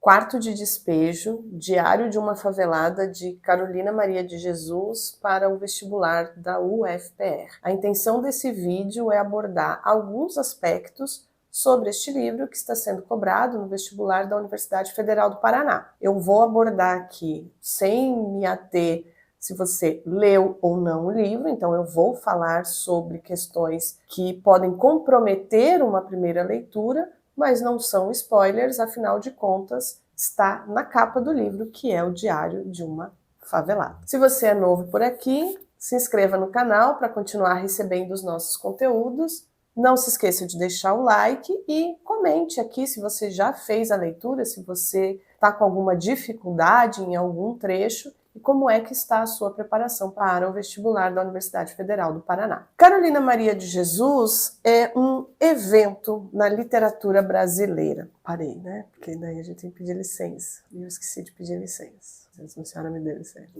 Quarto de Despejo, Diário de uma Favelada, de Carolina Maria de Jesus, para o vestibular da UFPR. A intenção desse vídeo é abordar alguns aspectos sobre este livro que está sendo cobrado no vestibular da Universidade Federal do Paraná. Eu vou abordar aqui, sem me ater se você leu ou não o livro, então eu vou falar sobre questões que podem comprometer uma primeira leitura, mas não são spoilers, afinal de contas, está na capa do livro, que é o Diário de uma Favelada. Se você é novo por aqui, se inscreva no canal para continuar recebendo os nossos conteúdos. Não se esqueça de deixar o like e comente aqui se você já fez a leitura, se você está com alguma dificuldade em algum trecho e como é que está a sua preparação para o vestibular da Universidade Federal do Paraná. Carolina Maria de Jesus é um evento na literatura brasileira. Parei, né? Porque daí a gente tem que pedir licença. E eu esqueci de pedir licença. A senhora me dê licença.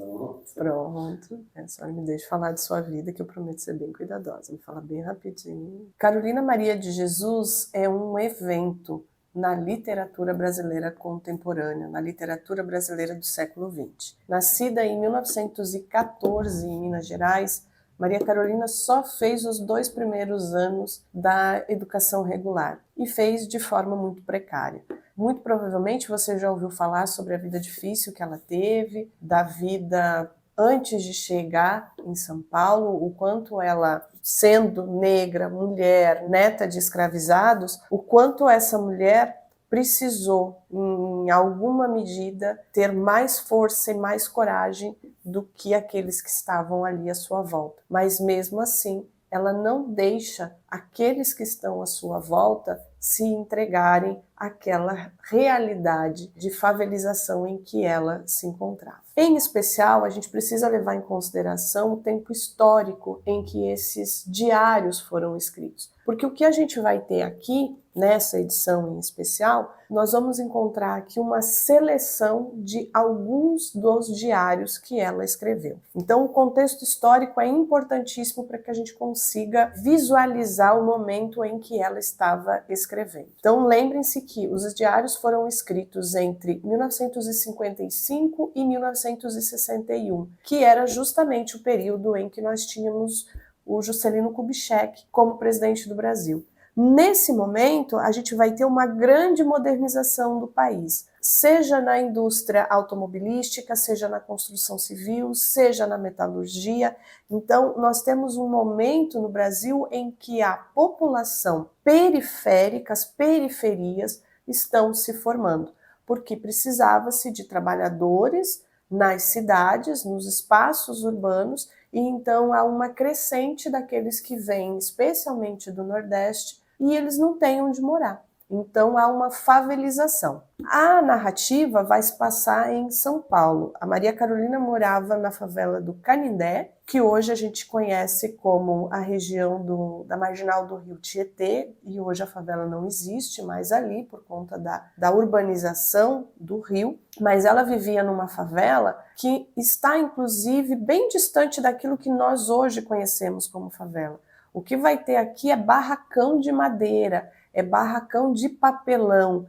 Pronto. A senhora me deixe falar de sua vida, que eu prometo ser bem cuidadosa. Vou falar bem rapidinho. Carolina Maria de Jesus é um evento na literatura brasileira contemporânea, na literatura brasileira do século XX. Nascida em 1914 em Minas Gerais, Maria Carolina só fez os 2 primeiros anos da educação regular e fez de forma muito precária. Muito provavelmente você já ouviu falar sobre a vida difícil que ela teve, da vida antes de chegar em São Paulo, o quanto ela, sendo negra, mulher, neta de escravizados, o quanto essa mulher precisou, em alguma medida, ter mais força e mais coragem do que aqueles que estavam ali à sua volta. Mas mesmo assim, ela não deixa aqueles que estão à sua volta se entregarem àquela realidade de favelização em que ela se encontrava. Em especial, a gente precisa levar em consideração o tempo histórico em que esses diários foram escritos. Porque o que a gente vai ter aqui, nessa edição em especial, nós vamos encontrar aqui uma seleção de alguns dos diários que ela escreveu. Então, o contexto histórico é importantíssimo para que a gente consiga visualizar o momento em que ela estava escrevendo. Então, lembrem-se que os diários foram escritos entre 1955 e 1961, que era justamente o período em que nós tínhamos o Juscelino Kubitschek como presidente do Brasil. Nesse momento, a gente vai ter uma grande modernização do país, seja na indústria automobilística, seja na construção civil, seja na metalurgia. Então, nós temos um momento no Brasil em que a população periférica, as periferias, estão se formando, porque precisava-se de trabalhadores nas cidades, nos espaços urbanos, e então há uma crescente daqueles que vêm, especialmente do Nordeste, e eles não têm onde morar. Então há uma favelização. A narrativa vai se passar em São Paulo. A Maria Carolina morava na favela do Canindé, que hoje a gente conhece como a região da marginal do Rio Tietê, e hoje a favela não existe mais ali por conta da urbanização do rio, mas ela vivia numa favela que está inclusive bem distante daquilo que nós hoje conhecemos como favela. O que vai ter aqui é barracão de madeira, é barracão de papelão.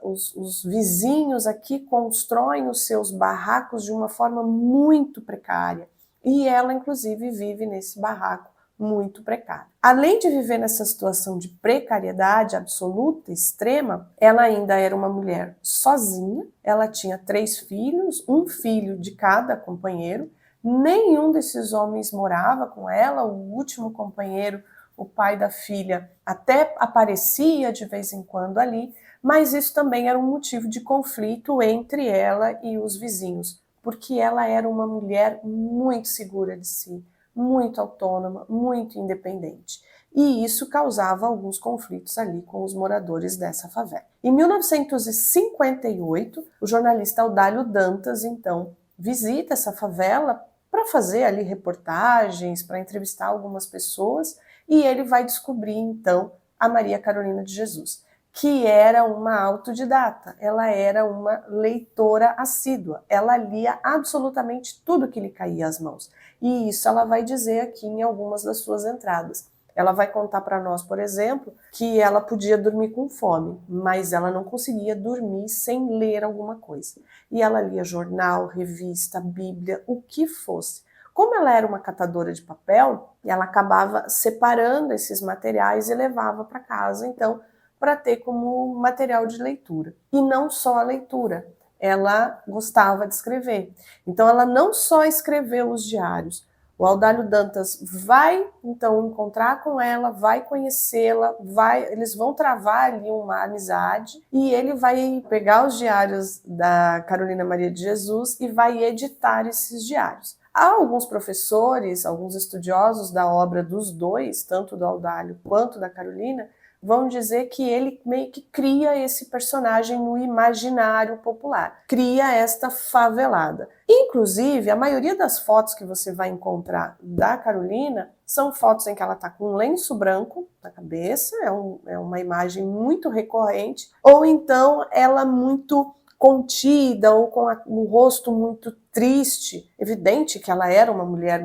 Os vizinhos aqui constroem os seus barracos de uma forma muito precária. E ela, inclusive, vive nesse barraco muito precário. Além de viver nessa situação de precariedade absoluta, extrema, ela ainda era uma mulher sozinha, ela tinha 3 filhos, um filho de cada companheiro, nenhum desses homens morava com ela, o último companheiro, o pai da filha, até aparecia de vez em quando ali, mas isso também era um motivo de conflito entre ela e os vizinhos, porque ela era uma mulher muito segura de si, muito autônoma, muito independente. E isso causava alguns conflitos ali com os moradores dessa favela. Em 1958, o jornalista Audálio Dantas, então, visita essa favela para fazer ali reportagens, para entrevistar algumas pessoas, e ele vai descobrir, então, a Maria Carolina de Jesus, que era uma autodidata, ela era uma leitora assídua, ela lia absolutamente tudo que lhe caía às mãos. E isso ela vai dizer aqui em algumas das suas entradas. Ela vai contar para nós, por exemplo, que ela podia dormir com fome, mas ela não conseguia dormir sem ler alguma coisa. E ela lia jornal, revista, Bíblia, o que fosse. Como ela era uma catadora de papel, ela acabava separando esses materiais e levava para casa, então, para ter como material de leitura. E não só a leitura, ela gostava de escrever. Então, ela não só escreveu os diários. O Audálio Dantas vai, então, encontrar com ela, vai conhecê-la, eles vão travar ali uma amizade e ele vai pegar os diários da Carolina Maria de Jesus e vai editar esses diários. Há alguns professores, alguns estudiosos da obra dos dois, tanto do Audálio quanto da Carolina, vão dizer que ele meio que cria esse personagem no imaginário popular, cria esta favelada. Inclusive, a maioria das fotos que você vai encontrar da Carolina são fotos em que ela está com um lenço branco na cabeça, é uma imagem muito recorrente, ou então ela muito contida ou com o rosto muito triste. Evidente que ela era uma mulher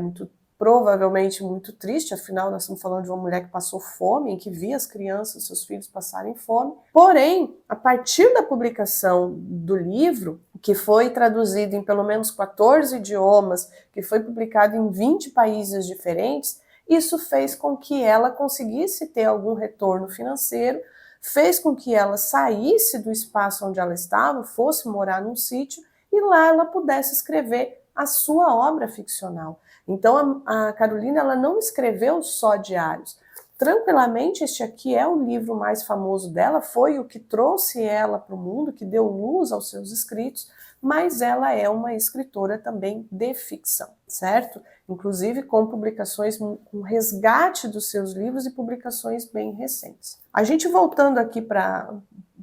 provavelmente muito triste, afinal nós estamos falando de uma mulher que passou fome, em que via as crianças, seus filhos passarem fome. Porém, a partir da publicação do livro, que foi traduzido em pelo menos 14 idiomas, que foi publicado em 20 países diferentes, isso fez com que ela conseguisse ter algum retorno financeiro, fez com que ela saísse do espaço onde ela estava, fosse morar num sítio, e lá ela pudesse escrever a sua obra ficcional. Então a Carolina ela não escreveu só diários. Tranquilamente, este aqui é o livro mais famoso dela, foi o que trouxe ela para o mundo, que deu luz aos seus escritos, mas ela é uma escritora também de ficção, certo? Inclusive com publicações, com resgate dos seus livros e publicações bem recentes. A gente voltando aqui para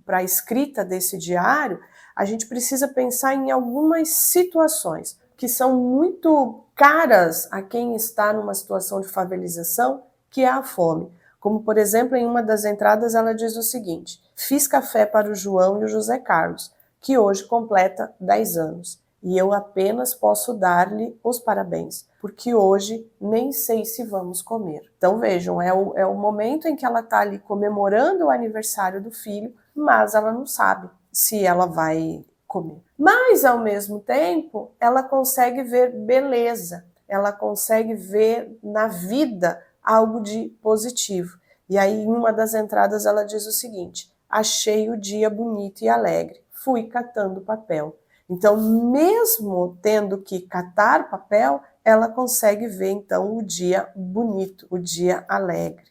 a escrita desse diário, a gente precisa pensar em algumas situações que são muito caras a quem está numa situação de favelização, que é a fome. Como, por exemplo, em uma das entradas ela diz o seguinte: fiz café para o João e o José Carlos, que hoje completa 10 anos, e eu apenas posso dar-lhe os parabéns, porque hoje nem sei se vamos comer. Então vejam, é o momento em que ela está ali comemorando o aniversário do filho, mas ela não sabe se ela vai comer. Mas, ao mesmo tempo, ela consegue ver beleza, ela consegue ver na vida algo de positivo. E aí, em uma das entradas, ela diz o seguinte: achei o dia bonito e alegre, fui catando papel. Então, mesmo tendo que catar papel, ela consegue ver, então, o dia bonito, o dia alegre.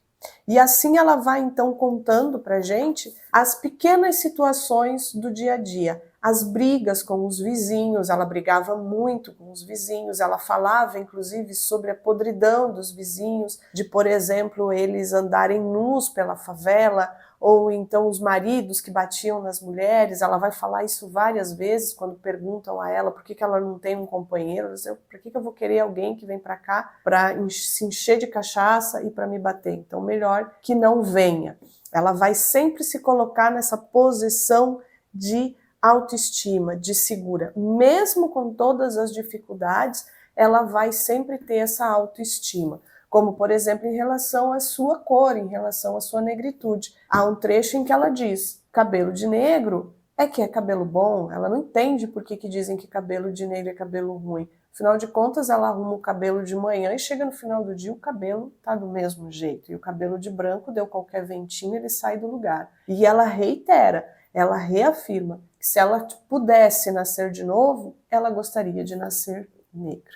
E assim ela vai, então, contando pra gente as pequenas situações do dia a dia, as brigas com os vizinhos, ela brigava muito com os vizinhos, ela falava, inclusive, sobre a podridão dos vizinhos, de, por exemplo, eles andarem nus pela favela, ou então os maridos que batiam nas mulheres. Ela vai falar isso várias vezes quando perguntam a ela por que ela não tem um companheiro. Ela diz: por que eu vou querer alguém que vem para cá para se encher de cachaça e para me bater? Então, melhor que não venha. Ela vai sempre se colocar nessa posição de autoestima, de segura. Mesmo com todas as dificuldades, ela vai sempre ter essa autoestima. Como, por exemplo, em relação à sua cor, em relação à sua negritude. Há um trecho em que ela diz: cabelo de negro é que é cabelo bom. Ela não entende por que dizem que cabelo de negro é cabelo ruim. Afinal de contas, ela arruma o cabelo de manhã e chega no final do dia o cabelo está do mesmo jeito. E o cabelo de branco, deu qualquer ventinho, ele sai do lugar. E ela reitera, ela reafirma que se ela pudesse nascer de novo, ela gostaria de nascer negra.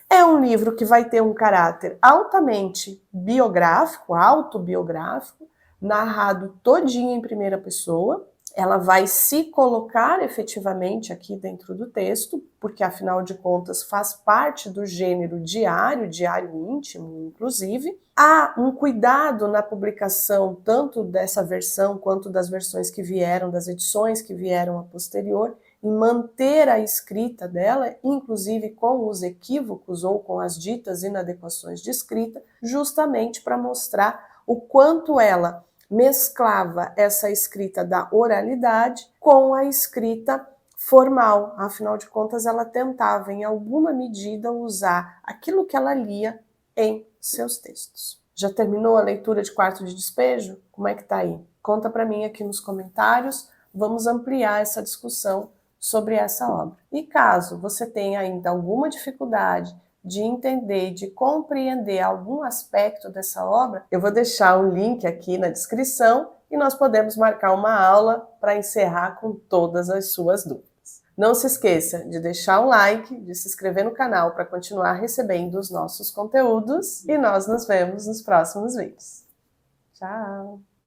É um livro que vai ter um caráter altamente biográfico, autobiográfico, narrado todinho em primeira pessoa. Ela vai se colocar efetivamente aqui dentro do texto, porque afinal de contas faz parte do gênero diário, diário íntimo, inclusive. Há um cuidado na publicação tanto dessa versão quanto das versões que vieram, das edições que vieram a posterior, em manter a escrita dela, inclusive com os equívocos ou com as ditas inadequações de escrita, justamente para mostrar o quanto ela mesclava essa escrita da oralidade com a escrita formal. Afinal de contas, ela tentava, em alguma medida, usar aquilo que ela lia em seus textos. Já terminou a leitura de Quarto de Despejo? Como é que tá aí? Conta para mim aqui nos comentários, vamos ampliar essa discussão sobre essa obra. E caso você tenha ainda alguma dificuldade de entender, de compreender algum aspecto dessa obra, eu vou deixar o link aqui na descrição e nós podemos marcar uma aula para encerrar com todas as suas dúvidas. Não se esqueça de deixar um like, de se inscrever no canal para continuar recebendo os nossos conteúdos e nós nos vemos nos próximos vídeos. Tchau!